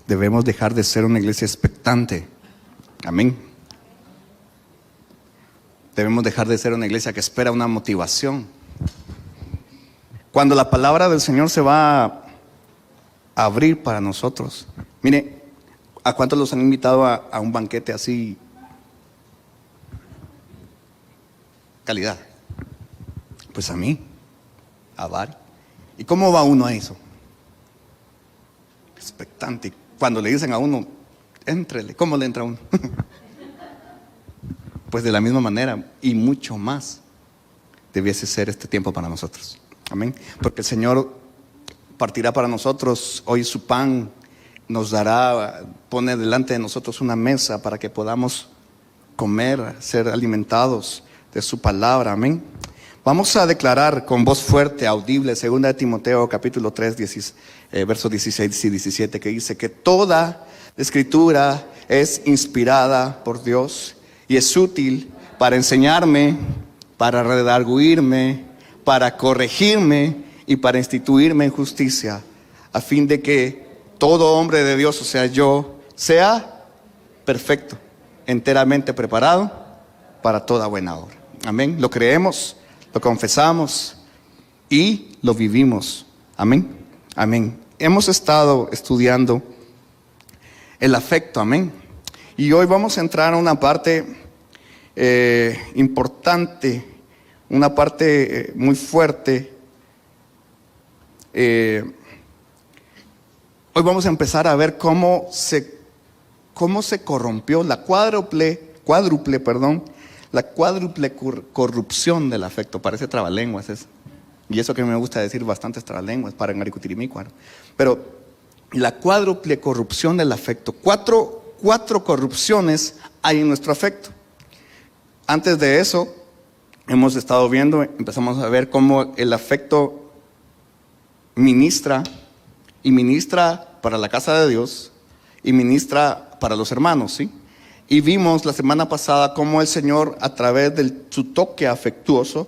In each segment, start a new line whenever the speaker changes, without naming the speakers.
Debemos dejar de ser una iglesia expectante. Amén. Debemos dejar de ser una iglesia que espera una motivación. Cuando la palabra del Señor se va a abrir para nosotros. Mire, ¿a cuántos los han invitado a un banquete así? Calidad. Pues a mí, a varios. ¿Y cómo va uno a eso? Expectante. Cuando le dicen a uno, éntrele, ¿cómo le entra uno? Pues de la misma manera y mucho más debiese ser este tiempo para nosotros. Amén. Porque el Señor partirá para nosotros hoy su pan, nos dará, pone delante de nosotros una mesa para que podamos comer, ser alimentados de su palabra. Amén. Vamos a declarar con voz fuerte, audible, 2 Timoteo capítulo 3, versos 16 y 17, que dice que toda escritura es inspirada por Dios y es útil para enseñarme, para redarguirme, para corregirme y para instituirme en justicia, a fin de que todo hombre de Dios, o sea yo, sea perfecto, enteramente preparado para toda buena obra. Amén. Lo creemos, lo confesamos y lo vivimos. Amén. Amén. Hemos estado estudiando el afecto. Amén. Y hoy vamos a entrar a una parte importante, una parte muy fuerte. Hoy vamos a empezar a ver cómo se corrompió la cuádruple corrupción del afecto. Parece trabalenguas eso. Y eso que me gusta decir bastantes trabalenguas para en Aricutirimícuaro. Pero la cuádruple corrupción del afecto. Cuatro corrupciones hay en nuestro afecto. Antes de eso, hemos estado viendo, empezamos a ver cómo el afecto ministra para la casa de Dios y ministra para los hermanos, ¿sí? Y vimos la semana pasada cómo el Señor, a través de su toque afectuoso,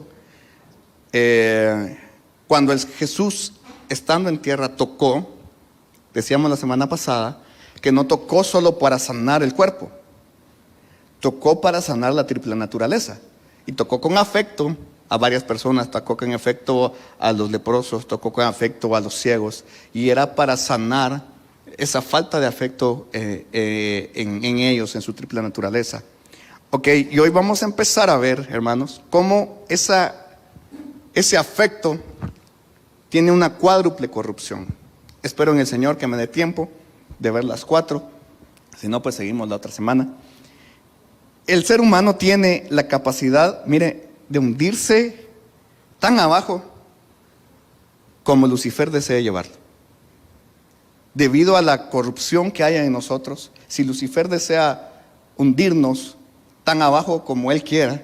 cuando Jesús, estando en tierra, tocó, decíamos la semana pasada, que no tocó solo para sanar el cuerpo, tocó para sanar la triple naturaleza. Y tocó con afecto a varias personas, tocó con afecto a los leprosos, tocó con afecto a los ciegos, y era para sanar esa falta de afecto en ellos, en su triple naturaleza. Ok, y hoy vamos a empezar a ver, hermanos, cómo ese afecto tiene una cuádruple corrupción. Espero en el Señor que me dé tiempo de ver las 4, si no, pues seguimos la otra semana. El ser humano tiene la capacidad, mire, de hundirse tan abajo como Lucifer desea llevarlo. Debido a la corrupción que hay en nosotros, si Lucifer desea hundirnos tan abajo como él quiera,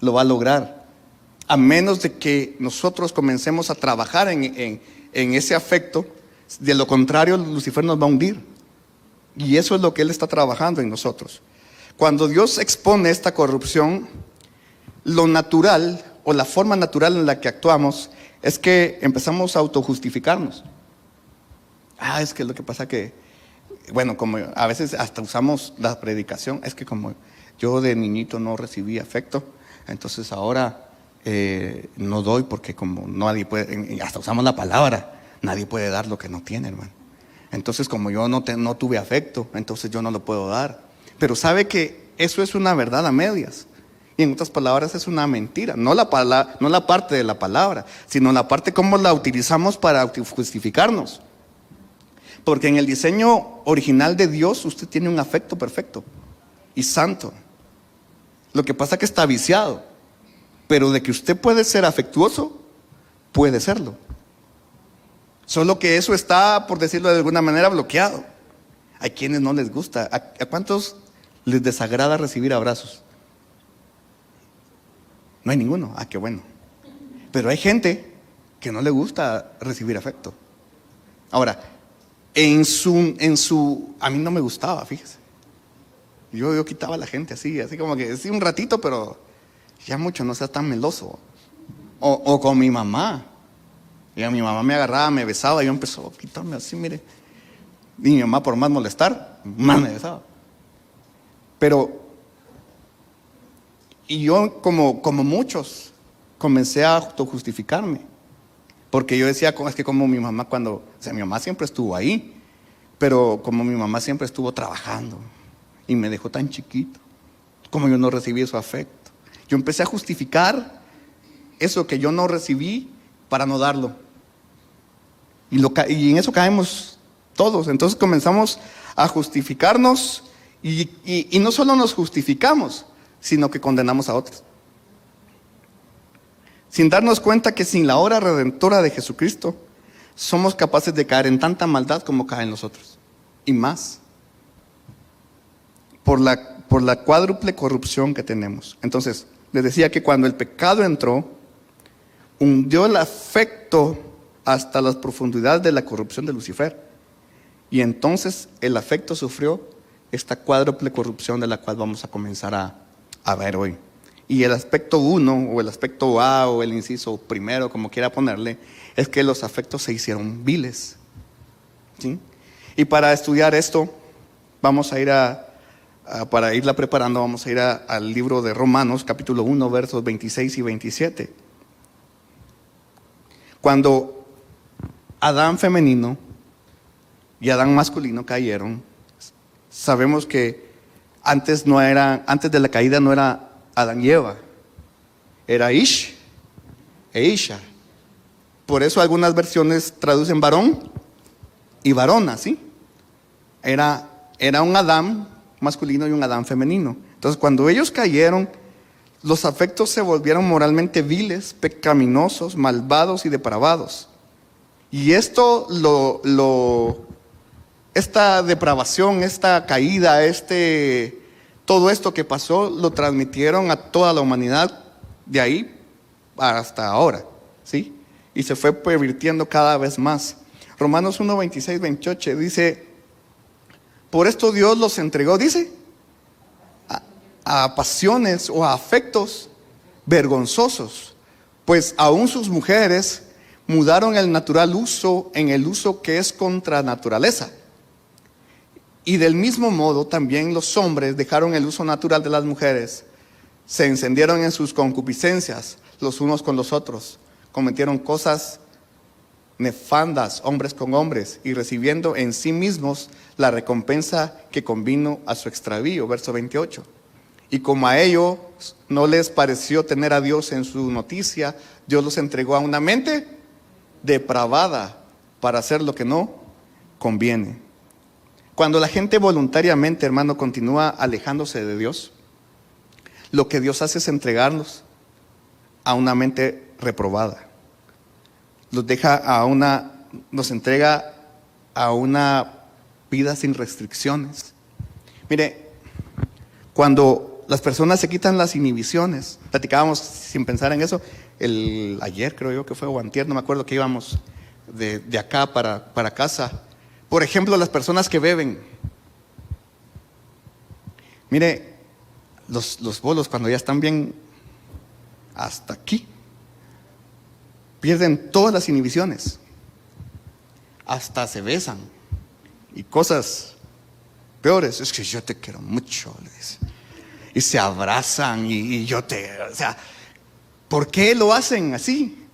lo va a lograr. A menos de que nosotros comencemos a trabajar en ese afecto, de lo contrario Lucifer nos va a hundir. Y eso es lo que él está trabajando en nosotros. Cuando Dios expone esta corrupción, lo natural o la forma natural en la que actuamos es que empezamos a autojustificarnos. Es que lo que pasa que, bueno, como a veces hasta usamos la predicación, es que como yo de niñito no recibí afecto, entonces ahora no doy porque como nadie puede, hasta usamos la palabra, nadie puede dar lo que no tiene, hermano. Entonces como yo no tuve afecto, entonces yo no lo puedo dar. Pero sabe que eso es una verdad a medias. Y en otras palabras es una mentira. No la parte de la palabra, sino la parte cómo la utilizamos para justificarnos. Porque en el diseño original de Dios usted tiene un afecto perfecto y santo. Lo que pasa es que está viciado. Pero de que usted puede ser afectuoso, puede serlo. Solo que eso está, por decirlo de alguna manera, bloqueado. Hay quienes no les gusta. ¿A cuántos les desagrada recibir abrazos? No hay ninguno. Qué bueno. Pero hay gente que no le gusta recibir afecto. Ahora, a mí no me gustaba, fíjese. Yo quitaba a la gente así como que sí un ratito, pero ya mucho, no seas tan meloso. O con mi mamá. Y mi mamá me agarraba, me besaba, y yo empezó a quitarme así, mire. Y mi mamá, por más molestar, más me besaba. Pero, y yo como muchos, comencé a autojustificarme. Porque yo decía, es que como mi mamá mi mamá siempre estuvo ahí, pero como mi mamá siempre estuvo trabajando y me dejó tan chiquito, como yo no recibí su afecto. Yo empecé a justificar eso que yo no recibí para no darlo. Y en eso caemos todos. Entonces comenzamos a justificarnos y no solo nos justificamos, sino que condenamos a otros. Sin darnos cuenta que sin la obra redentora de Jesucristo, somos capaces de caer en tanta maldad como caen los otros. Y más. Por la cuádruple corrupción que tenemos. Entonces, les decía que cuando el pecado entró, hundió el afecto hasta las profundidades de la corrupción de Lucifer. Y entonces el afecto sufrió esta cuádruple corrupción de la cual vamos a comenzar a ver hoy. Y el aspecto 1, o el aspecto A, o el inciso primero, como quiera ponerle, es que los afectos se hicieron viles. ¿Sí? Y para estudiar esto, vamos a ir para irla preparando, vamos a ir al libro de Romanos, capítulo 1, versos 26 y 27. Cuando Adán femenino y Adán masculino cayeron, sabemos que antes de la caída no era Adán y Eva, era Ish e Isha. Por eso algunas versiones traducen varón y varona, ¿sí? Era un Adán masculino y un Adán femenino. Entonces, cuando ellos cayeron, los afectos se volvieron moralmente viles, pecaminosos, malvados y depravados. Y esto esta depravación, esta caída, todo esto que pasó, lo transmitieron a toda la humanidad de ahí hasta ahora, ¿sí? Y se fue pervirtiendo cada vez más. Romanos 1, 26, 28 dice: por esto Dios los entregó, dice, a pasiones o a afectos vergonzosos, pues aún sus mujeres mudaron el natural uso en el uso que es contra naturaleza. Y del mismo modo también los hombres dejaron el uso natural de las mujeres, se encendieron en sus concupiscencias los unos con los otros, cometieron cosas nefandas hombres con hombres, y recibiendo en sí mismos la recompensa que convino a su extravío. Verso 28. Y como a ellos no les pareció tener a Dios en su noticia, Dios los entregó a una mente depravada para hacer lo que no conviene. Cuando la gente voluntariamente, hermano, continúa alejándose de Dios, lo que Dios hace es entregarnos a una mente reprobada. Nos entrega a una vida sin restricciones. Mire, cuando las personas se quitan las inhibiciones, platicábamos sin pensar en eso, ayer creo yo que fue, o antier, no me acuerdo, que íbamos de acá para casa. Por ejemplo, las personas que beben. Mire, los bolos cuando ya están bien hasta aquí, pierden todas las inhibiciones. Hasta se besan. Y cosas peores. Es que yo te quiero mucho, le dice. Y se abrazan o sea, ¿por qué lo hacen así?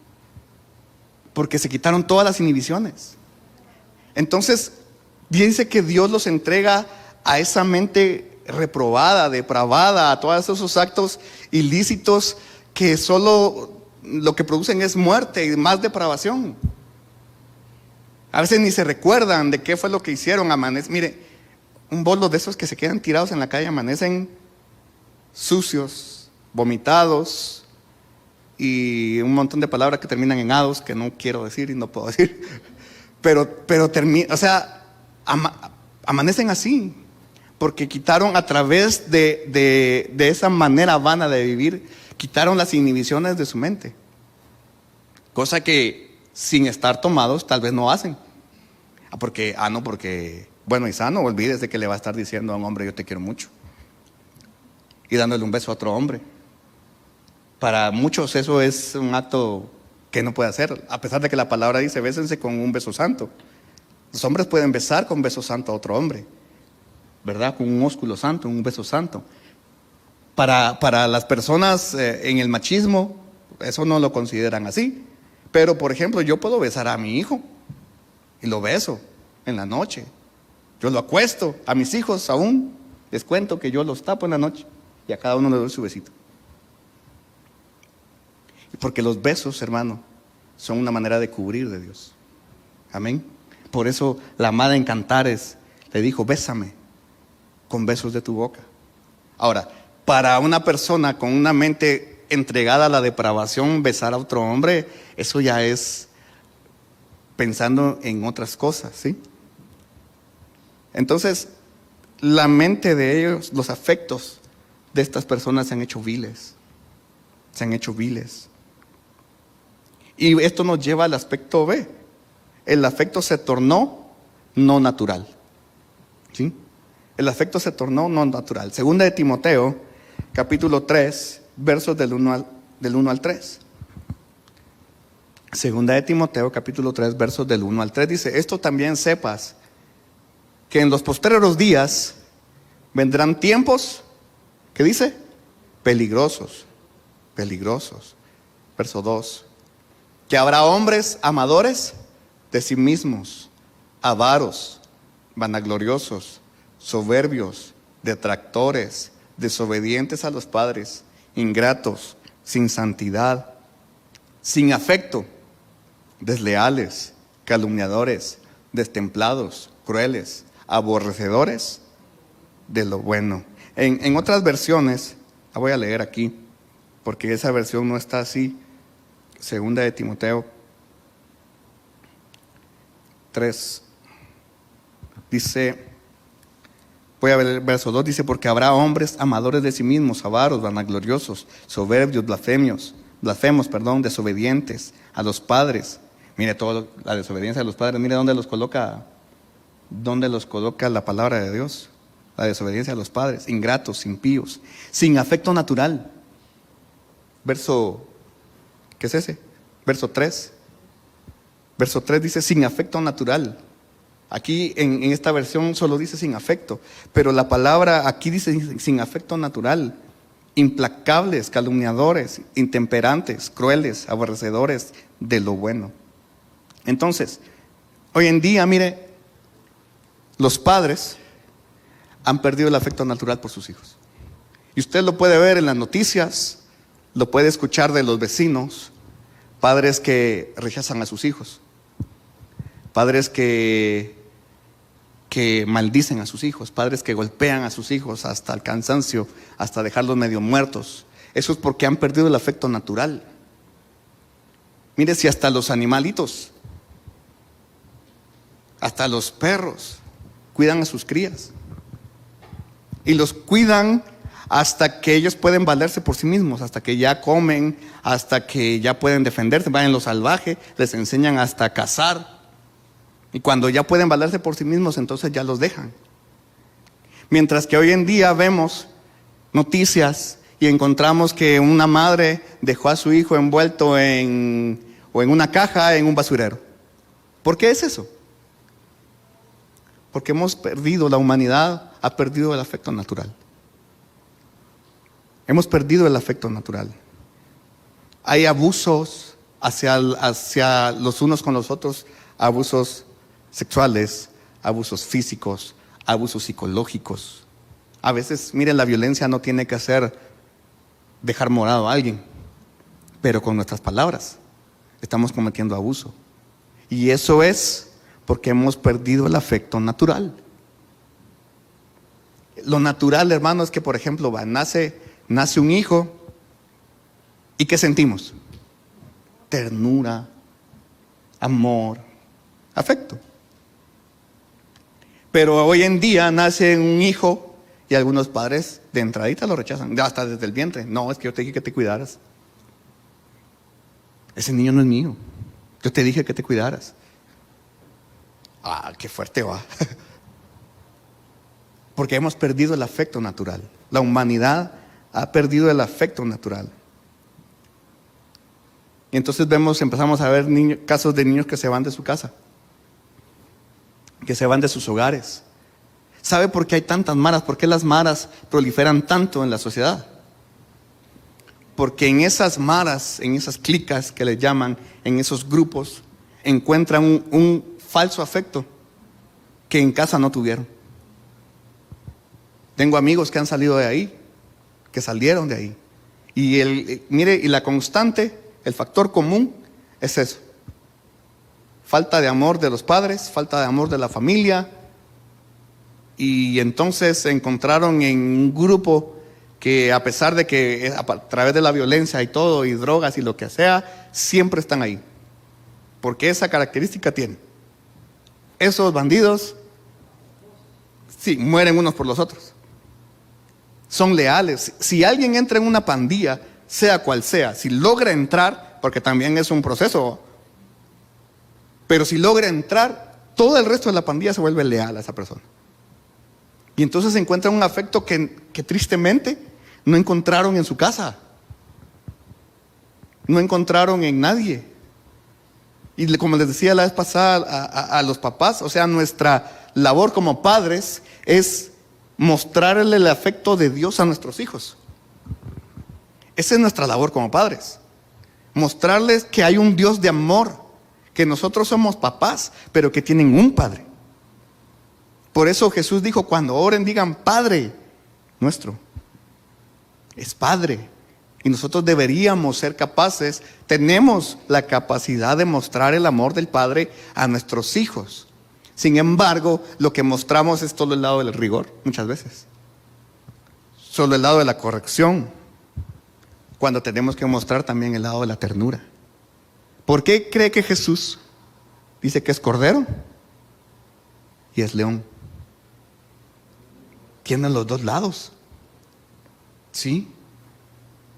Porque se quitaron todas las inhibiciones. Entonces, dice que Dios los entrega a esa mente reprobada, depravada, a todos esos actos ilícitos que solo lo que producen es muerte y más depravación. A veces ni se recuerdan de qué fue lo que hicieron. Mire, un bolo de esos que se quedan tirados en la calle amanecen sucios, vomitados y un montón de palabras que terminan en ados que no quiero decir y no puedo decir. Pero termina, o sea, amanecen así, porque quitaron a través de esa manera vana de vivir, quitaron las inhibiciones de su mente, cosa que sin estar tomados tal vez no hacen. Porque, bueno, y sano, olvídese que le va a estar diciendo a un hombre: yo te quiero mucho, y dándole un beso a otro hombre. Para muchos eso es un acto que no puede hacer, a pesar de que la palabra dice: bésense con un beso santo. Los hombres pueden besar con beso santo a otro hombre, ¿verdad? Con un ósculo santo, un beso santo. Para las personas en el machismo, eso no lo consideran así. Pero, por ejemplo, yo puedo besar a mi hijo y lo beso en la noche. Yo lo acuesto. A mis hijos aún les cuento que yo los tapo en la noche y a cada uno le doy su besito. Porque los besos, hermano, son una manera de cubrir de Dios. Amén. Por eso la amada en Cantares le dijo: bésame con besos de tu boca. Ahora, para una persona con una mente entregada a la depravación, besar a otro hombre, eso ya es pensando en otras cosas, ¿sí? Entonces, la mente de ellos, los afectos de estas personas se han hecho viles. Se han hecho viles. Y esto nos lleva al aspecto B. El afecto se tornó no natural. ¿Sí? El afecto se tornó no natural. Segunda de Timoteo, capítulo 3, versos del 1 al 3. Segunda de Timoteo, capítulo 3, versos del 1 al 3 dice: esto también sepas, que en los postreros días vendrán tiempos, ¿qué dice? Peligrosos. Verso 2. Que habrá hombres amadores de sí mismos, avaros, vanagloriosos, soberbios, detractores, desobedientes a los padres, ingratos, sin santidad, sin afecto, desleales, calumniadores, destemplados, crueles, aborrecedores de lo bueno. En otras versiones, la voy a leer aquí, porque esa versión no está así. Segunda de Timoteo 3 dice, voy a ver el verso 2, dice: porque habrá hombres amadores de sí mismos, avaros, vanagloriosos, soberbios, blasfemos, desobedientes a los padres. Mire, toda la desobediencia a los padres, mire dónde los coloca la palabra de Dios. La desobediencia a los padres, ingratos, impíos, sin afecto natural. Verso, ¿qué es ese? Verso 3. Verso 3 dice sin afecto natural. Aquí en esta versión solo dice sin afecto, pero la palabra aquí dice sin afecto natural. Implacables, calumniadores, intemperantes, crueles, aborrecedores de lo bueno. Entonces, hoy en día, mire, los padres han perdido el afecto natural por sus hijos. Y usted lo puede ver en las noticias, lo puede escuchar de los vecinos, padres que rechazan a sus hijos, padres que maldicen a sus hijos, padres que golpean a sus hijos hasta el cansancio, hasta dejarlos medio muertos. Eso es porque han perdido el afecto natural. Mire, si hasta los animalitos, hasta los perros, cuidan a sus crías. Y los cuidan hasta que ellos pueden valerse por sí mismos, hasta que ya comen, hasta que ya pueden defenderse, van en lo salvaje, les enseñan hasta cazar. Y cuando ya pueden valerse por sí mismos, entonces ya los dejan. Mientras que hoy en día vemos noticias y encontramos que una madre dejó a su hijo envuelto o en una caja en un basurero. ¿Por qué es eso? Porque hemos perdido, la humanidad ha perdido el afecto natural. Hemos perdido el afecto natural. Hay abusos hacia los unos con los otros, abusos sexuales, abusos físicos, abusos psicológicos. A veces, miren, la violencia no tiene que ser dejar morado a alguien, pero con nuestras palabras estamos cometiendo abuso. Y eso es porque hemos perdido el afecto natural. Lo natural, hermano, es que, por ejemplo, nace un hijo y ¿qué sentimos? Ternura, amor, afecto. Pero hoy en día nace un hijo y algunos padres de entradita lo rechazan, hasta desde el vientre. No, es que yo te dije que te cuidaras. Ese niño no es mío. Yo te dije que te cuidaras. Ah, qué fuerte va. Porque hemos perdido el afecto natural. La humanidad ha perdido el afecto natural. Y entonces empezamos a ver casos de niños que se van de su casa. que se van de sus hogares. ¿Sabe por qué hay tantas maras? ¿Por qué las maras proliferan tanto en la sociedad? Porque en esas maras, en esas clicas que les llaman, en esos grupos, encuentran un falso afecto que en casa no tuvieron. Tengo amigos que han salido de ahí, que salieron de ahí. Y mire, y la constante, el factor común es eso. Falta de amor de los padres, falta de amor de la familia. Y entonces se encontraron en un grupo que, a pesar de que a través de la violencia y todo, y drogas y lo que sea, siempre están ahí. Porque esa característica tienen. Esos bandidos, sí, mueren unos por los otros. Son leales. Si alguien entra en una pandilla, sea cual sea, si logra entrar, porque también es un proceso, pero si logra entrar, todo el resto de la pandilla se vuelve leal a esa persona. Y entonces se encuentra un afecto que tristemente no encontraron en su casa. No encontraron en nadie. Y como les decía la vez pasada a los papás, o sea, nuestra labor como padres es mostrarle el afecto de Dios a nuestros hijos. Esa es nuestra labor como padres. Mostrarles que hay un Dios de amor, que nosotros somos papás, pero que tienen un Padre. Por eso Jesús dijo, cuando oren digan Padre nuestro. Es Padre. Y nosotros deberíamos ser capaces, tenemos la capacidad de mostrar el amor del Padre a nuestros hijos. Sin embargo, lo que mostramos es todo el lado del rigor, muchas veces. Solo el lado de la corrección, cuando tenemos que mostrar también el lado de la ternura. ¿Por qué cree que Jesús dice que es cordero y es león? Tienen los dos lados. Sí,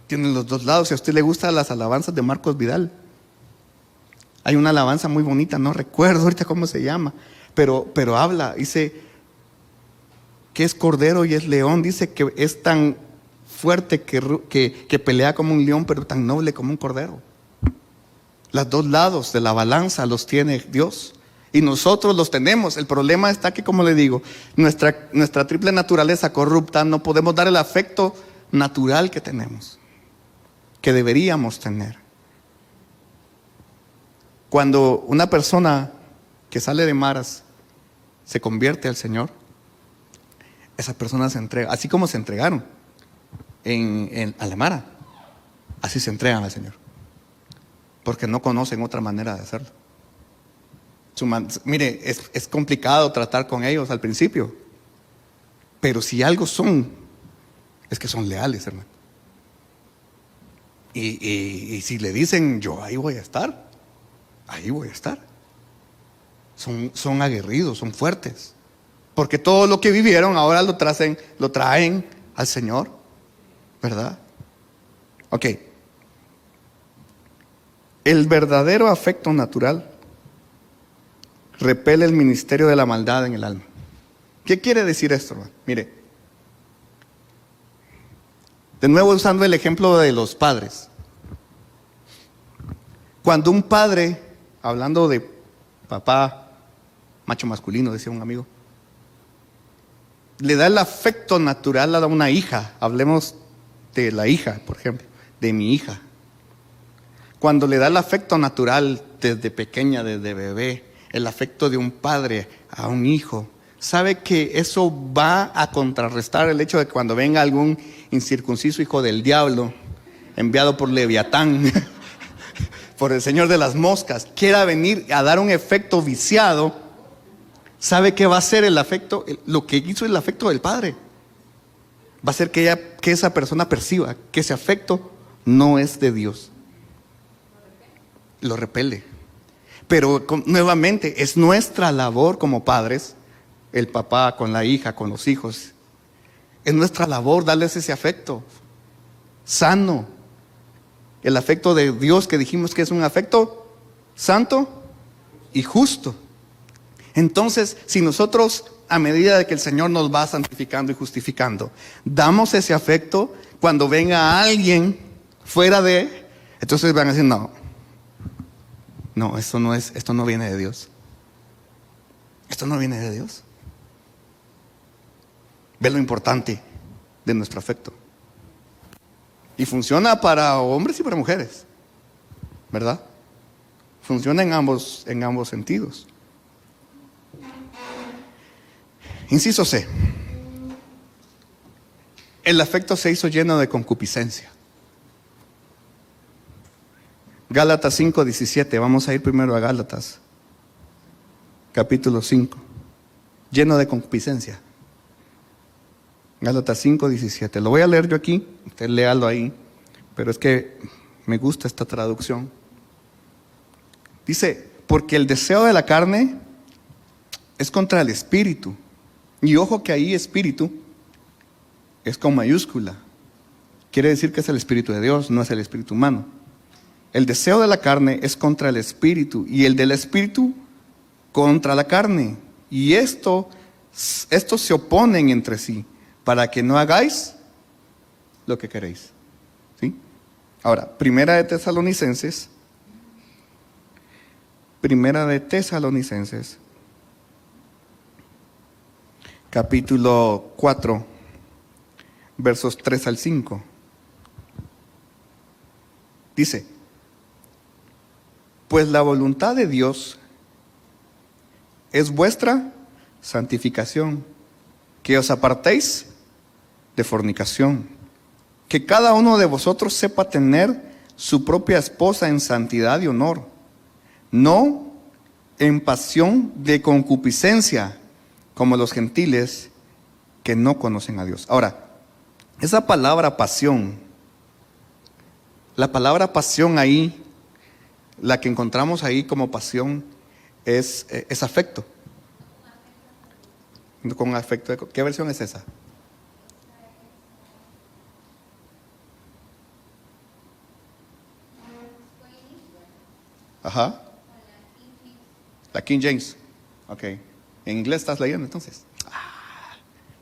tienen los dos lados. Si a usted le gustan las alabanzas de Marcos Vidal, hay una alabanza muy bonita, no recuerdo ahorita cómo se llama, pero habla, dice que es cordero y es león, dice que es tan fuerte que pelea como un león, pero tan noble como un cordero. Los dos lados de la balanza los tiene Dios. Y nosotros los tenemos. El problema está que, como le digo, nuestra triple naturaleza corrupta, no podemos dar el afecto natural que tenemos, que deberíamos tener. Cuando una persona que sale de maras se convierte al Señor, esa persona se entrega, así como se entregaron a la mara, así se entregan al Señor, porque no conocen otra manera de hacerlo. Mire, es complicado tratar con ellos al principio, pero si algo son, es que son leales, hermano. Y si le dicen, yo ahí voy a estar, ahí voy a estar. Son aguerridos, son fuertes, porque todo lo que vivieron ahora lo traen al Señor, ¿verdad? Ok. El verdadero afecto natural repele el ministerio de la maldad en el alma. ¿Qué quiere decir esto, hermano? Mire, de nuevo usando el ejemplo de los padres. Cuando un padre, hablando de papá, macho masculino, decía un amigo, le da el afecto natural a una hija, hablemos de la hija, por ejemplo, de mi hija. Cuando le da el afecto natural desde pequeña, desde bebé, el afecto de un padre a un hijo, sabe que eso va a contrarrestar el hecho de que cuando venga algún incircunciso hijo del diablo, enviado por Leviatán, por el señor de las moscas, quiera venir a dar un efecto viciado, sabe que va a ser el afecto, lo que hizo el afecto del padre, va a ser que esa persona perciba que ese afecto no es de Dios, lo repele. Pero nuevamente es nuestra labor como padres, el papá con la hija, con los hijos, es nuestra labor darles ese afecto sano, el afecto de Dios que dijimos que es un afecto santo y justo. Entonces, si nosotros, a medida de que el Señor nos va santificando y justificando, damos ese afecto, cuando venga alguien fuera de, entonces van a decir, no, esto no viene de Dios. Esto no viene de Dios. Ve lo importante de nuestro afecto. Y funciona para hombres y para mujeres, ¿verdad? Funciona en ambos sentidos. Inciso C. El afecto se hizo lleno de concupiscencia. Gálatas 5:17. Vamos a ir primero a Gálatas, capítulo 5. Lleno de concupiscencia. Gálatas 5:17. Lo voy a leer yo aquí, usted léalo ahí, pero es que me gusta esta traducción. Dice, porque el deseo de la carne es contra el espíritu. Y ojo que ahí espíritu es con mayúscula. Quiere decir que es el espíritu de Dios, no es el espíritu humano. El deseo de la carne es contra el espíritu y el del espíritu contra la carne. Y estos se oponen entre sí para que no hagáis lo que queréis. ¿Sí? Ahora, Primera de Tesalonicenses, capítulo 4, versos 3 al 5. Dice, pues la voluntad de Dios es vuestra santificación, que os apartéis de fornicación, que cada uno de vosotros sepa tener su propia esposa en santidad y honor, no en pasión de concupiscencia, como los gentiles que no conocen a Dios. Ahora, esa palabra pasión, la palabra pasión ahí, la que encontramos ahí como pasión, es afecto. Con afecto. ¿Qué versión es esa? Ajá. La King James. Ok. ¿En inglés estás leyendo entonces?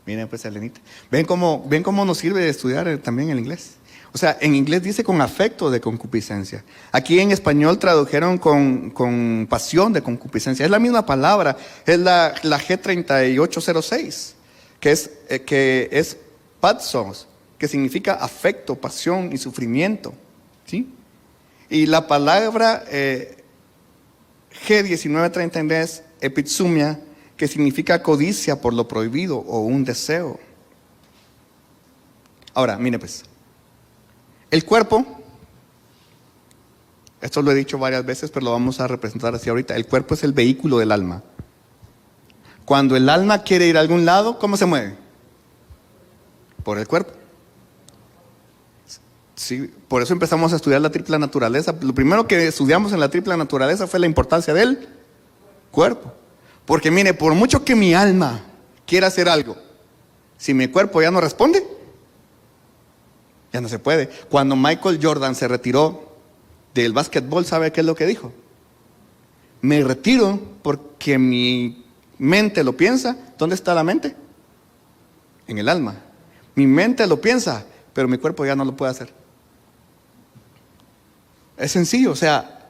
Miren pues, Elenita. ¿Ven cómo nos sirve estudiar también el inglés? O sea, en inglés dice con afecto de concupiscencia. Aquí en español tradujeron con pasión de concupiscencia. Es la misma palabra. Es la G3806, que es pathos, que significa afecto, pasión y sufrimiento. ¿Sí? Y la palabra G1933 es epitsumia, que significa codicia por lo prohibido o un deseo. Ahora, mire pues, el cuerpo, esto lo he dicho varias veces, pero lo vamos a representar así ahorita. El cuerpo es el vehículo del alma. Cuando el alma quiere ir a algún lado, ¿cómo se mueve? Por el cuerpo. Sí, por eso empezamos a estudiar la triple naturaleza. Lo primero que estudiamos en la triple naturaleza fue la importancia del cuerpo. Porque mire, por mucho que mi alma quiera hacer algo, si mi cuerpo ya no responde, ya no se puede. Cuando Michael Jordan se retiró del básquetbol, ¿sabe qué es lo que dijo? Me retiro porque mi mente lo piensa. ¿Dónde está la mente? En el alma. Mi mente lo piensa, pero mi cuerpo ya no lo puede hacer. Es sencillo, o sea,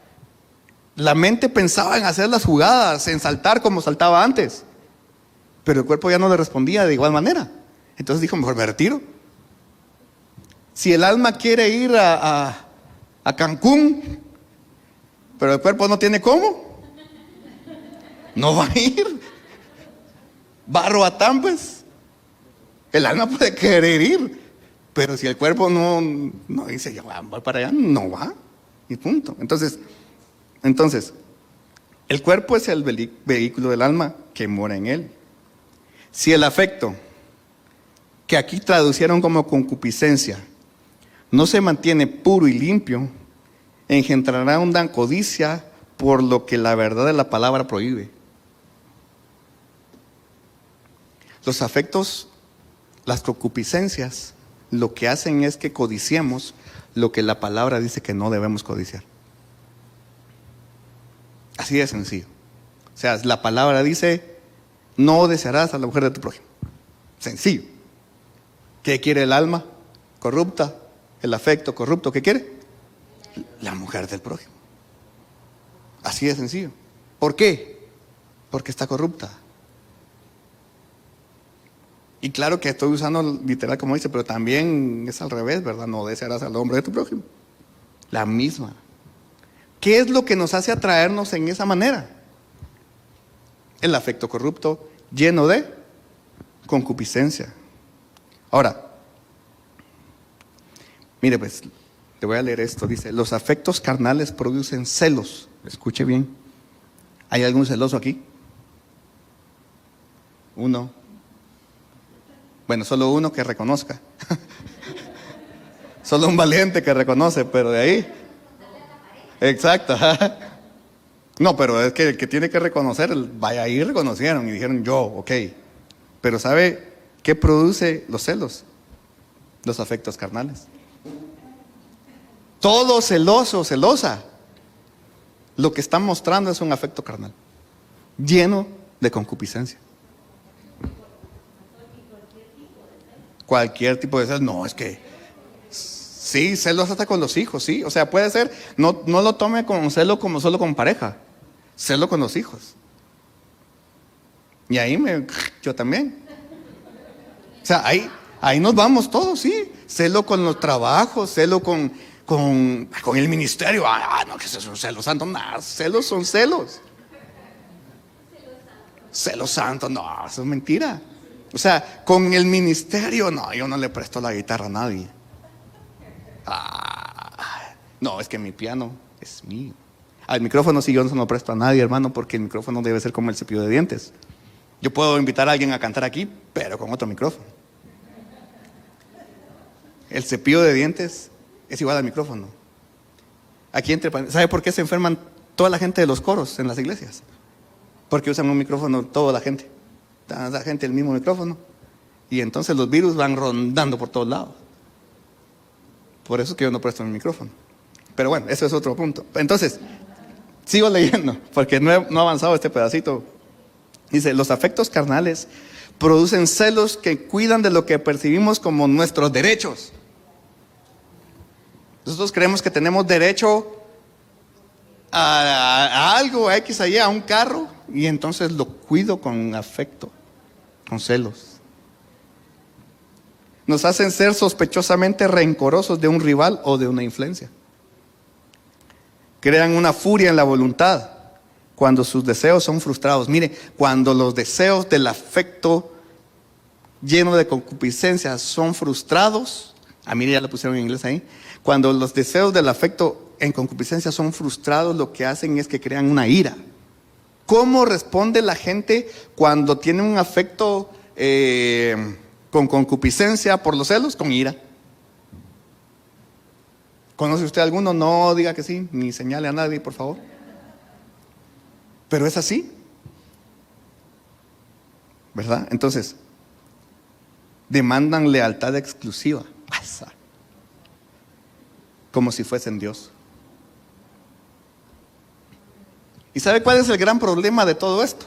la mente pensaba en hacer las jugadas, en saltar como saltaba antes, pero el cuerpo ya no le respondía de igual manera. Entonces dijo, mejor me retiro. Si el alma quiere ir a Cancún, pero el cuerpo no tiene cómo, no va a ir. Va a Roatán, pues. El alma puede querer ir, pero si el cuerpo no dice, ya voy para allá, no va. Y punto. Entonces, el cuerpo es el vehículo del alma que mora en él. Si el afecto, que aquí traducieron como concupiscencia, no se mantiene puro y limpio, engendrará una codicia por lo que la verdad de la palabra prohíbe. Los afectos, las concupiscencias, lo que hacen es que codiciemos lo que la palabra dice que no debemos codiciar. Así de sencillo. O sea, la palabra dice, no desearás a la mujer de tu prójimo. Sencillo. ¿Qué quiere el alma corrupta? El afecto corrupto, ¿qué quiere? La mujer del prójimo. Así de sencillo. ¿Por qué? Porque está corrupta. Y claro que estoy usando literal como dice, pero también es al revés, ¿verdad? No desearás al hombre de tu prójimo. La misma. ¿Qué es lo que nos hace atraernos en esa manera? El afecto corrupto, lleno de concupiscencia. Ahora, mire pues, te voy a leer esto. Dice, los afectos carnales producen celos. Escuche bien. ¿Hay algún celoso aquí? Uno. Bueno, solo uno que reconozca. Solo un valiente que reconoce, pero de ahí. Exacto. No, pero es que el que tiene que reconocer, vaya, ahí reconocieron y dijeron yo, ok. Pero ¿sabe qué produce los celos? Los afectos carnales. Todo celoso, celosa, lo que está mostrando es un afecto carnal, lleno de concupiscencia. Cualquier tipo de celos, no, es que sí, celos hasta con los hijos, sí. O sea, puede ser, no lo tome con celo como solo con pareja, celo con los hijos. Y ahí yo también. O sea, ahí nos vamos todos, sí. Celo con los trabajos, celo con el ministerio. No, que eso es un celo santo. No, celos son celos. Celos santos, no, eso es mentira. O sea, con el ministerio, no, yo no le presto la guitarra a nadie. No, es que mi piano es mío. Al micrófono sí, yo no se lo presto a nadie, hermano, porque el micrófono debe ser como el cepillo de dientes. Yo puedo invitar a alguien a cantar aquí, pero con otro micrófono. El cepillo de dientes es igual al micrófono. Aquí ¿sabe por qué se enferman toda la gente de los coros en las iglesias? Porque usan un micrófono toda la gente. La gente el mismo micrófono. Y entonces los virus van rondando por todos lados. Por eso es que yo no presto mi micrófono. Pero bueno, eso es otro punto. Entonces, sigo leyendo, porque no ha avanzado este pedacito. Dice, los afectos carnales producen celos que cuidan de lo que percibimos como nuestros derechos. Nosotros creemos que tenemos derecho a algo, a X, a Y, a un carro, y entonces lo cuido con afecto, con celos. Nos hacen ser sospechosamente rencorosos de un rival o de una influencia. Crean una furia en la voluntad cuando sus deseos son frustrados. Mire, cuando los deseos del afecto lleno de concupiscencia son frustrados, mire, ya lo pusieron en inglés ahí. Cuando los deseos del afecto en concupiscencia son frustrados, lo que hacen es que crean una ira. ¿Cómo responde la gente cuando tiene un afecto con concupiscencia por los celos? Con ira. ¿Conoce usted alguno? No diga que sí, ni señale a nadie, por favor. Pero es así, ¿verdad? Entonces, demandan lealtad exclusiva, como si fuesen Dios. ¿Y sabe cuál es el gran problema de todo esto?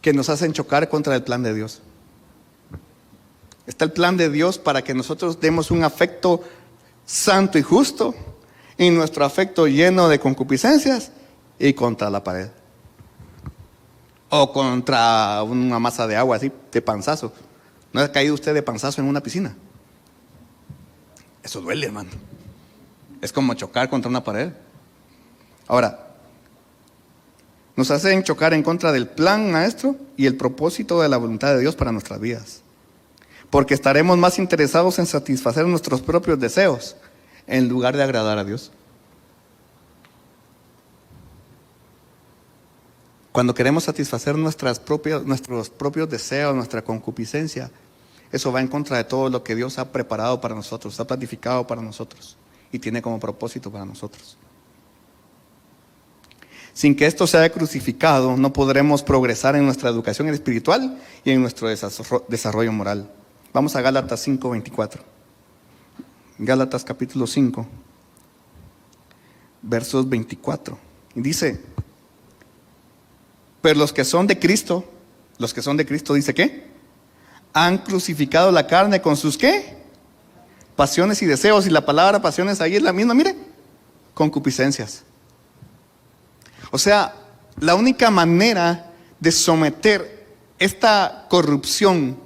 Que nos hacen chocar contra el plan de Dios. Está el plan de Dios para que nosotros demos un afecto santo y justo, y nuestro afecto lleno de concupiscencias, y contra la pared. O contra una masa de agua así, de panzazo. ¿No ha caído usted de panzazo en una piscina? Eso duele, hermano. Es como chocar contra una pared. Ahora, nos hacen chocar en contra del plan maestro y el propósito de la voluntad de Dios para nuestras vidas. Porque estaremos más interesados en satisfacer nuestros propios deseos en lugar de agradar a Dios. Cuando queremos satisfacer nuestros propios deseos, nuestra concupiscencia, eso va en contra de todo lo que Dios ha preparado para nosotros, ha planificado para nosotros y tiene como propósito para nosotros. Sin que esto sea crucificado, no podremos progresar en nuestra educación espiritual y en nuestro desarrollo moral. Vamos a Gálatas 5:24. Gálatas capítulo 5, versos 24. Y dice, pero los que son de Cristo, dice ¿qué? Han crucificado la carne con sus ¿qué? Pasiones y deseos. Y la palabra pasiones ahí es la misma, mire, concupiscencias. O sea, la única manera de someter esta corrupción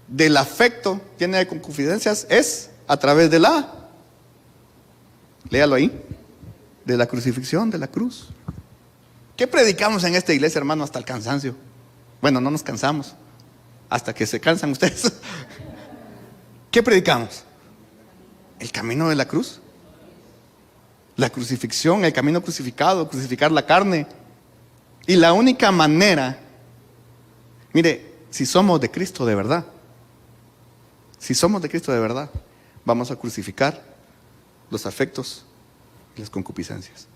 del afecto lleno de concupiscencias es a través de léalo ahí, de la crucifixión, de la cruz. ¿Qué predicamos en esta iglesia, hermano? Hasta el cansancio. Bueno, no nos cansamos, hasta que se cansan ustedes. ¿Qué predicamos? El camino de la cruz, la crucifixión, el camino crucificado, crucificar la carne. Y la única manera, mire, si somos de Cristo de verdad, vamos a crucificar los afectos y las concupiscencias.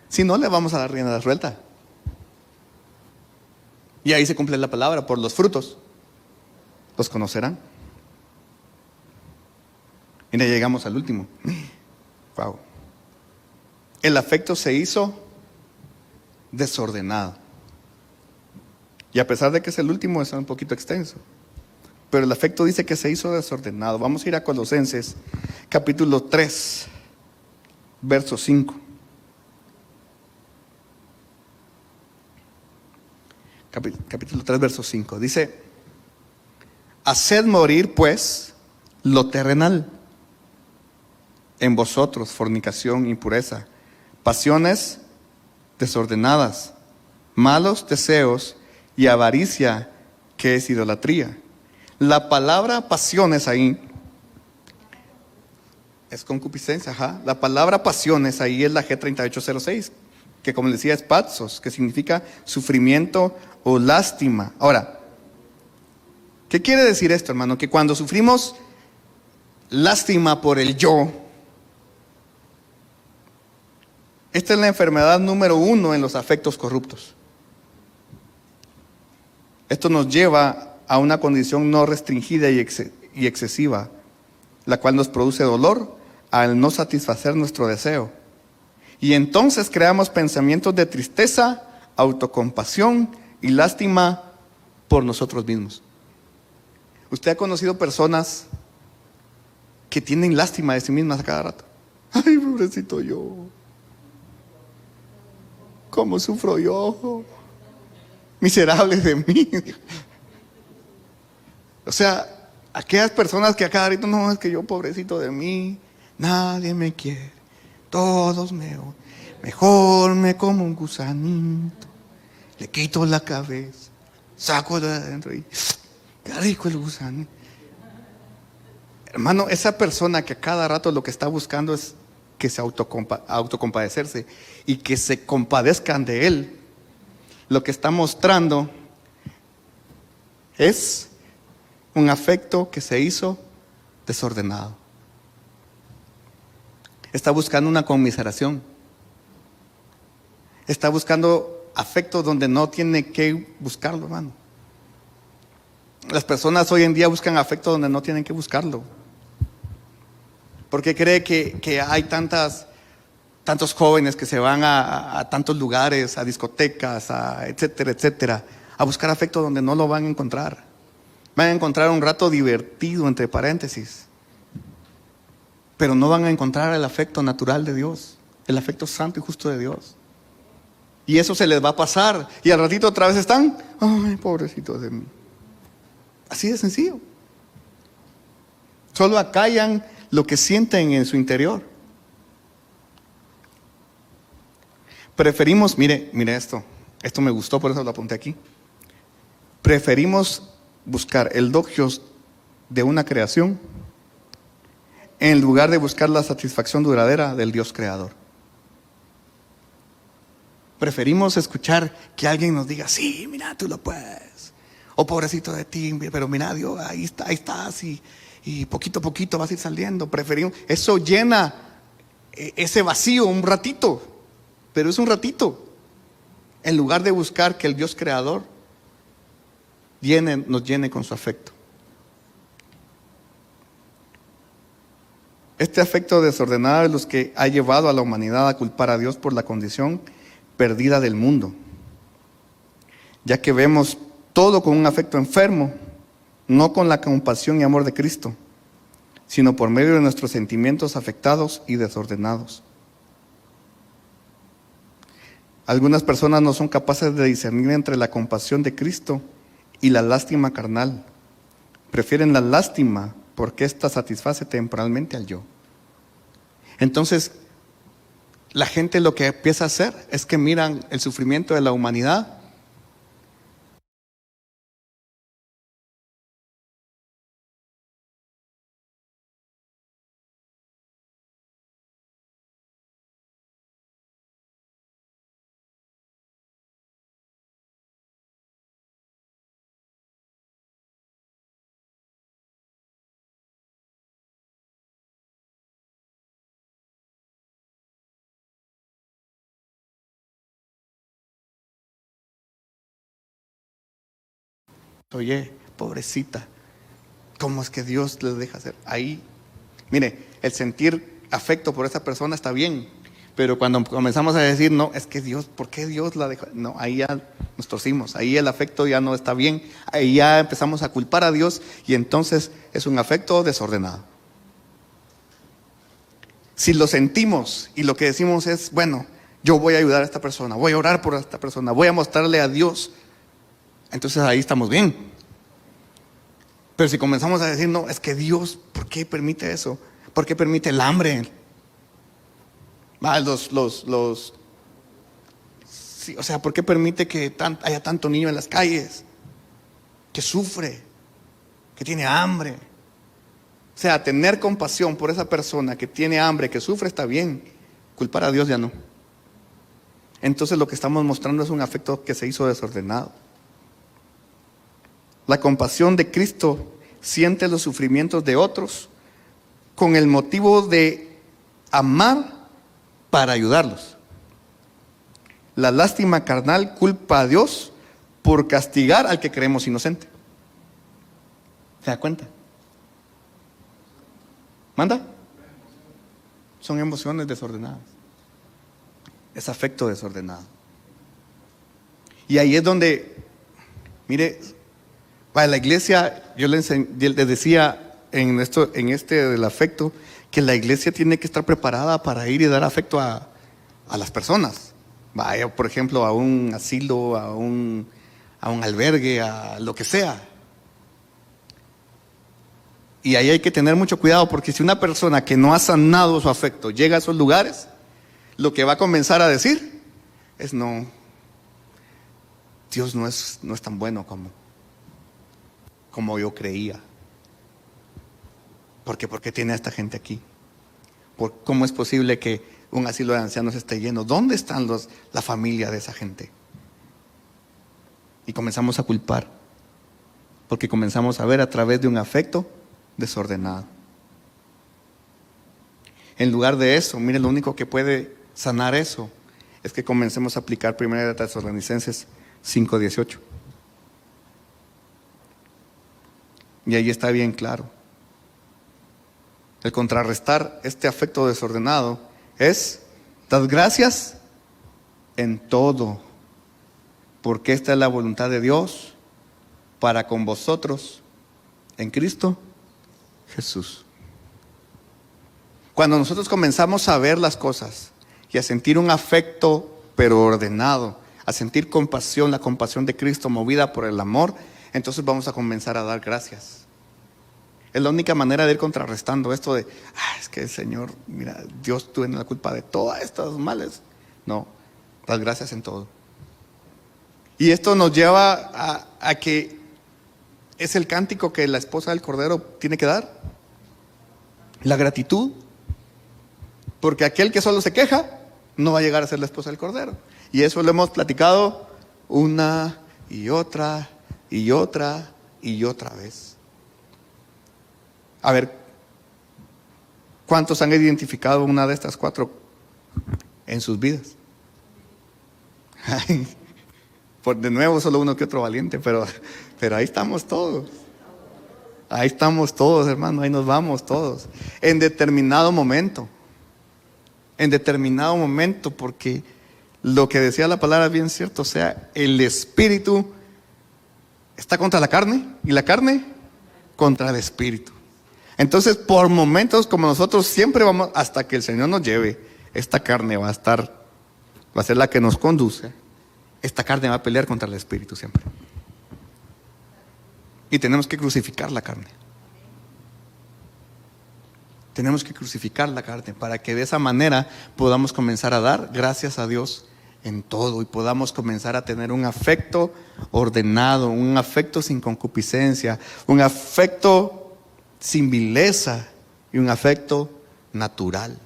Si no, le vamos a dar rienda suelta. Y ahí se cumple la palabra: por los frutos los conocerán. Mira, llegamos al último. Wow. El afecto se hizo desordenado. Y a pesar de que es el último, es un poquito extenso. Pero el afecto dice que se hizo desordenado. Vamos a ir a Colosenses, capítulo 3, verso 5. Capítulo 3, verso 5. Dice: haced morir pues lo terrenal en vosotros: fornicación, impureza, pasiones desordenadas, malos deseos y avaricia, que es idolatría. La palabra pasiones ahí es concupiscencia, ajá. La palabra pasiones ahí es la G3806, que como les decía es patsos, que significa sufrimiento o lástima. Ahora, ¿qué quiere decir esto, hermano? Que cuando sufrimos lástima por el yo, esta es la enfermedad número 1 en los afectos corruptos. Esto nos lleva a una condición no restringida y excesiva, la cual nos produce dolor al no satisfacer nuestro deseo. Y entonces creamos pensamientos de tristeza, autocompasión y lástima por nosotros mismos. ¿Usted ha conocido personas que tienen lástima de sí mismas a cada rato? Ay, pobrecito yo. ¿Cómo sufro yo? Miserable de mí. O sea, aquellas personas que a cada rato, no, es que yo pobrecito de mí, nadie me quiere, todos mejor me como un gusanito, le quito la cabeza, saco de adentro y qué rico el gusanito. Hermano, esa persona que a cada rato lo que está buscando es que se autocompadecerse y que se compadezcan de él, lo que está mostrando es un afecto que se hizo desordenado. Está buscando una conmiseración. Está buscando afecto donde no tiene que buscarlo, hermano. Las personas hoy en día buscan afecto donde no tienen que buscarlo. Porque cree que hay tantos jóvenes que se van a tantos lugares, a discotecas, etcétera, etcétera, a buscar afecto donde no lo van a encontrar. Van a encontrar un rato divertido, entre paréntesis, pero no van a encontrar el afecto natural de Dios, el afecto santo y justo de Dios. Y eso se les va a pasar, y al ratito otra vez están, ay, pobrecitos de mí. Así de sencillo. Solo acallan lo que sienten en su interior. Preferimos, mire esto me gustó, por eso lo apunté aquí. Preferimos buscar el doxios de una creación en lugar de buscar la satisfacción duradera del Dios creador. Preferimos escuchar que alguien nos diga, sí, mira, tú lo puedes, o pobrecito de ti, pero mira, Dios, ahí estás, y poquito a poquito vas a ir saliendo. Preferimos, eso llena ese vacío un ratito, pero es un ratito, en lugar de buscar que el Dios creador nos llene con su afecto. Este afecto desordenado es lo que ha llevado a la humanidad a culpar a Dios por la condición perdida del mundo, ya que vemos todo con un afecto enfermo, no con la compasión y amor de Cristo, sino por medio de nuestros sentimientos afectados y desordenados. Algunas personas no son capaces de discernir entre la compasión de Cristo y la lástima carnal, Prefieren la lástima porque ésta satisface temporalmente al yo. Entonces, la gente lo que empieza a hacer es que miran el sufrimiento de la humanidad oye, pobrecita, ¿cómo es que Dios le deja hacer? Ahí, mire, el sentir afecto por esa persona está bien, pero cuando comenzamos a decir, no, es que Dios, ¿por qué Dios la dejó? No, ahí ya nos torcimos, ahí el afecto ya no está bien, ahí ya empezamos a culpar a Dios y entonces es un afecto desordenado. Si lo sentimos y lo que decimos es, bueno, yo voy a ayudar a esta persona, voy a orar por esta persona, voy a mostrarle a Dios, entonces ahí estamos bien. Pero si comenzamos a decir, no, es que Dios, ¿por qué permite eso? ¿Por qué permite el hambre? Sí, o sea, ¿por qué permite que haya tanto niño en las calles? Que sufre, que tiene hambre. O sea, tener compasión por esa persona que tiene hambre, que sufre, está bien. Culpar a Dios ya no. Entonces lo que estamos mostrando es un afecto que se hizo desordenado. La compasión de Cristo siente los sufrimientos de otros con el motivo de amar para ayudarlos. La lástima carnal culpa a Dios por castigar al que creemos inocente. ¿Se da cuenta? ¿Manda? Son emociones desordenadas. Es afecto desordenado. Y ahí es donde, mire, para la iglesia, yo le decía en este del afecto, que la iglesia tiene que estar preparada para ir y dar afecto a las personas. Vaya, por ejemplo, a un asilo, a un albergue, a lo que sea. Y ahí hay que tener mucho cuidado, porque si una persona que no ha sanado su afecto llega a esos lugares, lo que va a comenzar a decir es, no, Dios no es tan bueno como yo creía. ¿Por qué tiene a esta gente aquí? ¿Cómo es posible que un asilo de ancianos esté lleno? ¿Dónde están la familia de esa gente? Y comenzamos a culpar, porque comenzamos a ver a través de un afecto desordenado. En lugar de eso, mire, lo único que puede sanar eso es que comencemos a aplicar 1 Tesalonicenses 5:18. Y ahí está bien claro. El contrarrestar este afecto desordenado es: dad gracias en todo, porque esta es la voluntad de Dios para con vosotros en Cristo Jesús. Cuando nosotros comenzamos a ver las cosas y a sentir un afecto pero ordenado, a sentir compasión, la compasión de Cristo movida por el amor, entonces vamos a comenzar a dar gracias. Es la única manera de ir contrarrestando esto de, es que el Señor, mira, Dios tiene la culpa de todos estos males. No, das gracias en todo. Y esto nos lleva a que es el cántico que la esposa del Cordero tiene que dar. La gratitud. Porque aquel que solo se queja no va a llegar a ser la esposa del Cordero. Y eso lo hemos platicado una y otra y otra y otra vez. A ver, ¿cuántos han identificado una de estas 4 en sus vidas? Por de nuevo solo uno que otro valiente, pero ahí estamos todos. Ahí estamos todos, hermano, ahí nos vamos todos. En determinado momento, porque lo que decía la palabra es bien cierto, o sea, el espíritu está contra la carne y la carne contra el espíritu. Entonces, por momentos, como nosotros siempre vamos, hasta que el Señor nos lleve, esta carne va a ser la que nos conduce. Esta carne va a pelear contra el espíritu siempre. Y tenemos que crucificar la carne. Tenemos que crucificar la carne para que de esa manera podamos comenzar a dar gracias a Dios en todo y podamos comenzar a tener un afecto ordenado, un afecto sin concupiscencia, un afecto sin vileza y un afecto natural.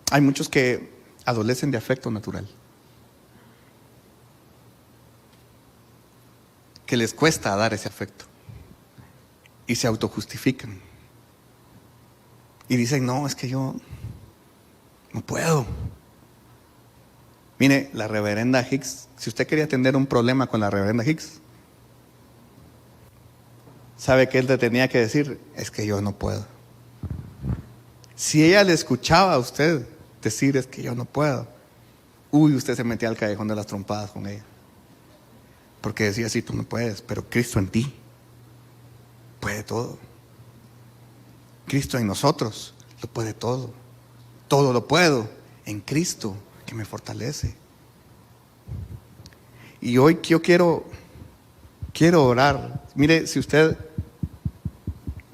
Hay muchos que adolecen de afecto natural, que les cuesta dar ese afecto y se autojustifican y dicen: no, es que yo no puedo. Mire, la reverenda Hicks, si usted quería tener un problema con la reverenda Hicks, ¿sabe qué él le tenía que decir? Es que yo no puedo. Si ella le escuchaba a usted decir: es que yo no puedo, usted se metía al callejón de las trompadas con ella, porque decía: sí, tú no puedes, pero Cristo en ti puede todo. Cristo en nosotros lo puede todo. Todo lo puedo en Cristo que me fortalece. Y hoy yo quiero orar. Mire, si usted,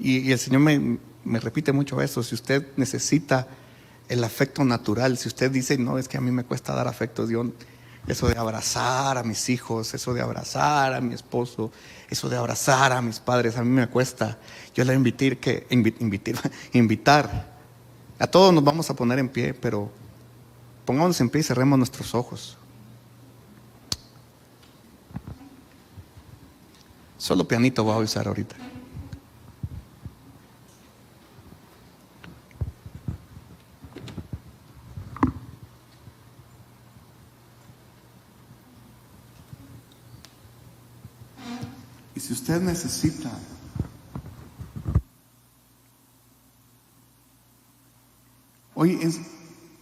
y el Señor me repite mucho eso, si usted necesita el afecto natural, si usted dice: no, es que a mí me cuesta dar afecto, Dios, eso de abrazar a mis hijos, eso de abrazar a mi esposo, eso de abrazar a mis padres, a mí me cuesta. Yo le voy a invitar. A todos nos vamos a poner en pie, pero pongámonos en pie y cerremos nuestros ojos. Solo pianito voy a usar ahorita. Y si usted necesita hoy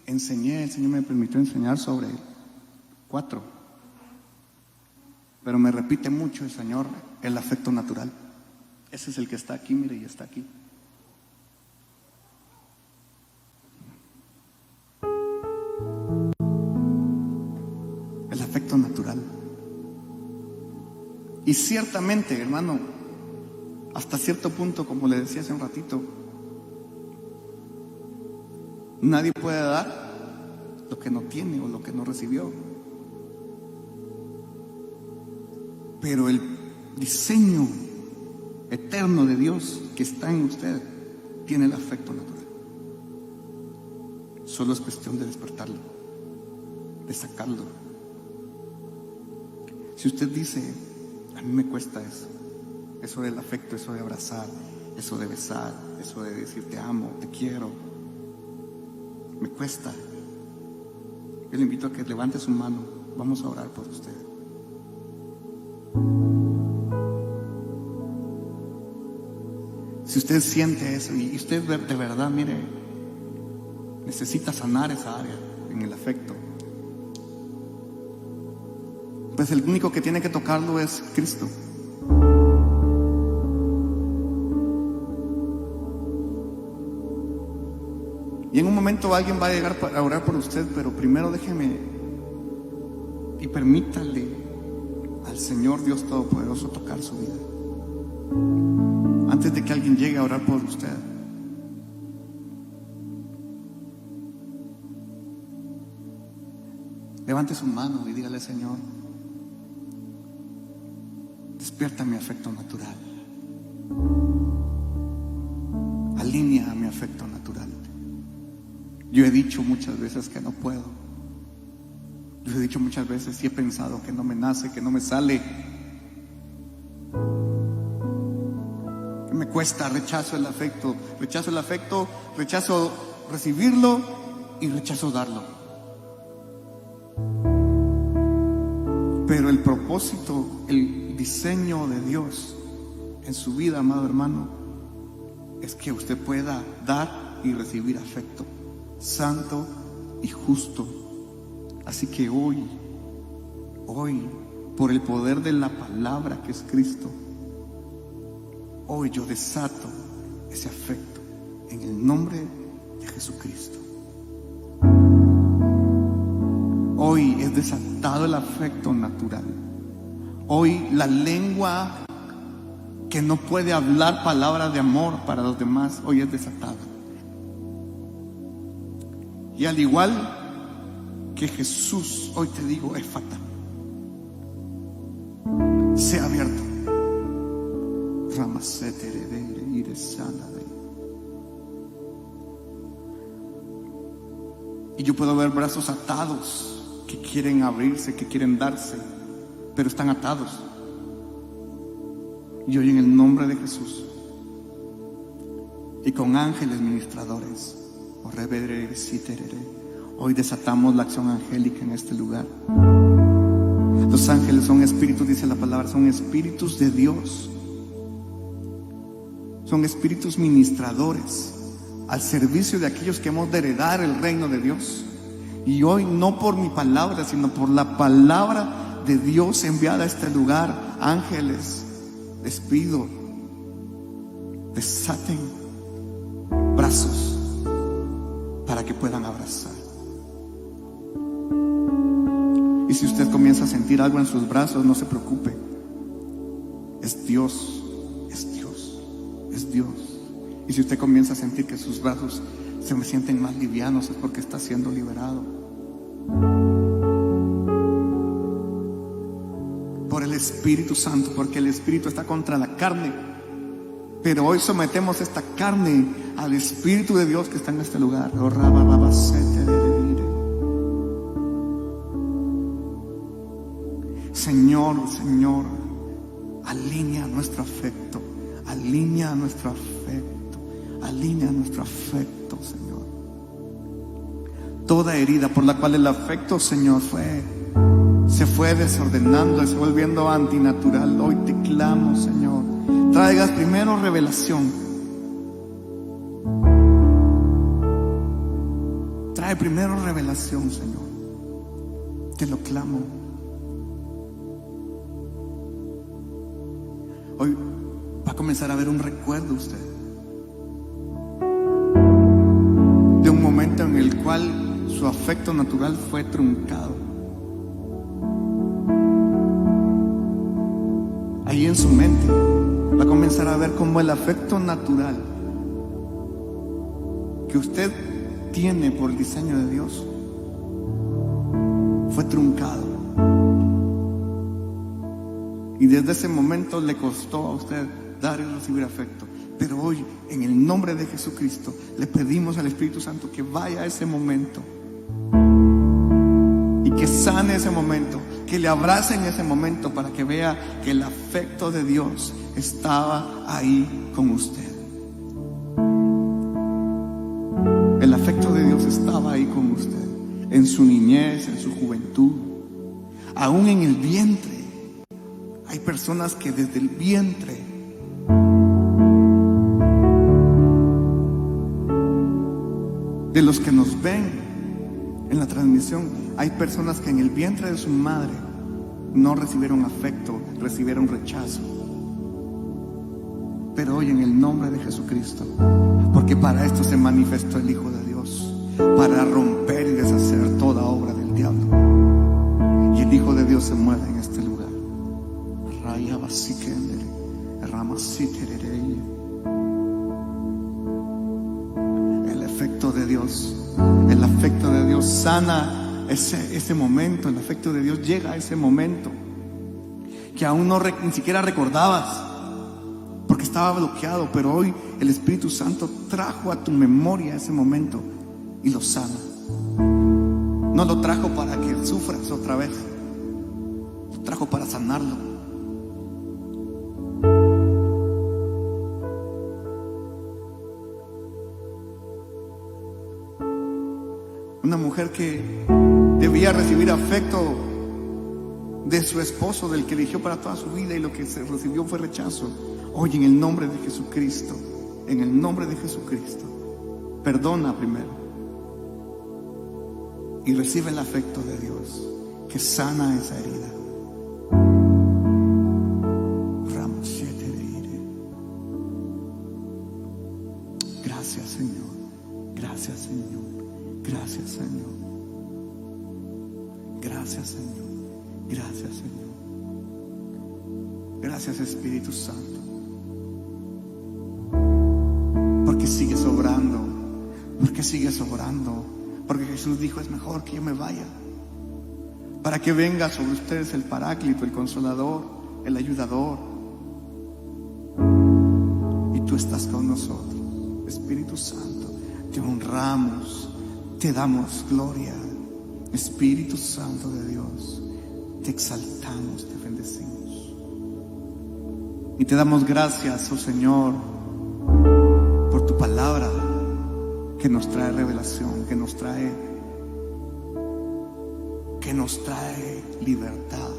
el Señor me permitió enseñar sobre 4, pero me repite mucho el Señor el afecto natural. Ese es el que está aquí, mire, y está aquí. El afecto natural. Y ciertamente, hermano, hasta cierto punto, como le decía hace un ratito, nadie puede dar lo que no tiene o lo que no recibió. Pero el diseño eterno de Dios que está en usted tiene el afecto natural. Solo es cuestión de despertarlo, de sacarlo. Si usted dice: a mí me cuesta eso del afecto, eso de abrazar, eso de besar, eso de decir te amo, te quiero, me cuesta, yo le invito a que levante su mano. Vamos a orar por usted. Si usted siente eso y usted de verdad, mire, necesita sanar esa área en el afecto, pues el único que tiene que tocarlo es Cristo. Y en un momento alguien va a llegar a orar por usted, pero primero déjeme y permítale al Señor Dios Todopoderoso tocar su vida antes de que alguien llegue a orar por usted. Levante su mano y dígale: Señor, despierta mi afecto natural, alinea mi afecto natural. Yo he dicho muchas veces que no puedo. Yo he dicho muchas veces y he pensado que no me nace, que no me sale, que me cuesta. Rechazo el afecto, rechazo recibirlo y rechazo darlo. Pero el propósito, el diseño de Dios en su vida, amado hermano, es que usted pueda dar y recibir afecto santo y justo. Así que hoy, por el poder de la palabra que es Cristo, hoy yo desato ese afecto en el nombre de Jesucristo. Hoy es desatado el afecto natural Hoy la lengua que no puede hablar palabras de amor para los demás, hoy es desatada. Y al igual que Jesús, hoy te digo, Efata, sea abierto. Y yo puedo ver brazos atados que quieren abrirse, que quieren darse, pero están atados. Y hoy en el nombre de Jesús y con ángeles ministradores, hoy desatamos la acción angélica en este lugar. Los ángeles son espíritus, dice la palabra, son espíritus de Dios. Son espíritus ministradores al servicio de aquellos que hemos de heredar el reino de Dios. Y hoy, no por mi palabra, sino por la palabra de Dios enviada a este lugar, ángeles, les pido, desaten brazos para que puedan abrazar. Y si usted comienza a sentir algo en sus brazos, no se preocupe. Es Dios, es Dios, es Dios. Y si usted comienza a sentir que sus brazos se me sienten más livianos, es porque está siendo liberado por el Espíritu Santo, porque el Espíritu está contra la carne. Pero hoy sometemos esta carne al Espíritu de Dios que está en este lugar. Señor, Señor, alinea nuestro afecto, alinea nuestro afecto, alinea nuestro afecto, Señor. Toda herida por la cual el afecto, Señor, se fue desordenando, se fue volviendo antinatural, hoy te clamo, Señor, traigas primero revelación. Trae primero revelación, Señor. Te lo clamo. Hoy va a comenzar a haber un recuerdo usted de un momento en el cual su afecto natural fue truncado. Ahí en su mente va a comenzar a ver cómo el afecto natural que usted tiene por el diseño de Dios fue truncado. Y desde ese momento le costó a usted dar y recibir afecto. Pero hoy, en el nombre de Jesucristo, le pedimos al Espíritu Santo que vaya a ese momento y que sane ese momento, que le abrace en ese momento para que vea que el afecto de Dios estaba ahí con usted. El afecto de Dios estaba ahí con usted, en su niñez, en su juventud, aún en el vientre. Hay personas que desde el vientre de los que nos ven en la transmisión, hay personas que en el vientre de su madre no recibieron afecto, recibieron rechazo. Pero hoy en el nombre de Jesucristo, porque para esto se manifestó el Hijo de Dios, para romper y deshacer toda obra del diablo. Y el Hijo de Dios se mueve en este lugar. El afecto de Dios, el afecto de Dios sana ese momento. El afecto de Dios llega a ese momento que aún ni siquiera recordabas porque estaba bloqueado, pero hoy el Espíritu Santo trajo a tu memoria ese momento y lo sana. No lo trajo para que sufras otra vez, lo trajo para sanarlo. Una mujer que debía recibir afecto de su esposo, del que eligió para toda su vida, y lo que se recibió fue rechazo. Hoy en el nombre de Jesucristo, en el nombre de Jesucristo, perdona primero y recibe el afecto de Dios que sana esa herida. Gracias, Señor. Gracias, Señor. Gracias, Señor. Gracias, Señor. Gracias, Señor. Gracias, Espíritu Santo, porque sigues obrando, porque Jesús dijo: es mejor que yo me vaya, para que venga sobre ustedes el Paráclito, el Consolador, el Ayudador. Y tú estás con nosotros, Espíritu Santo. Te honramos, te damos gloria, Espíritu Santo de Dios. Te exaltamos, te bendecimos y te damos gracias, oh Señor, por tu palabra que nos trae revelación, que nos trae libertad.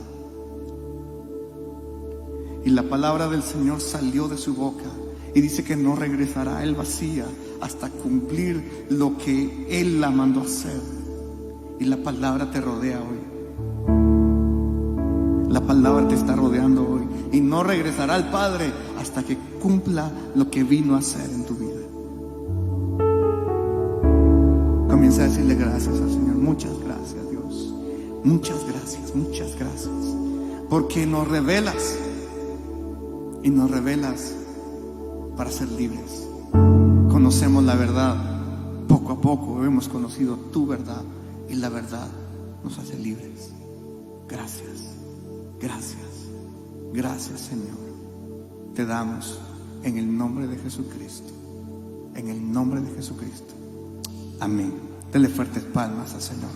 Y la palabra del Señor salió de su boca y dice que no regresará a él vacía hasta cumplir lo que Él la mandó a hacer. Y la palabra te rodea hoy. La palabra te está rodeando hoy. Y no regresará al Padre hasta que cumpla lo que vino a hacer en tu vida. Comienza a decirle gracias al Señor. Muchas gracias, Dios. Muchas gracias, muchas gracias. Porque nos revelas. Y nos revelas para ser libres. Conocemos la verdad. Poco a poco hemos conocido tu verdad. Y la verdad nos hace libres. Gracias, gracias, gracias, Señor. Te damos en el nombre de Jesucristo. En el nombre de Jesucristo. Amén. Dele fuertes palmas al Señor.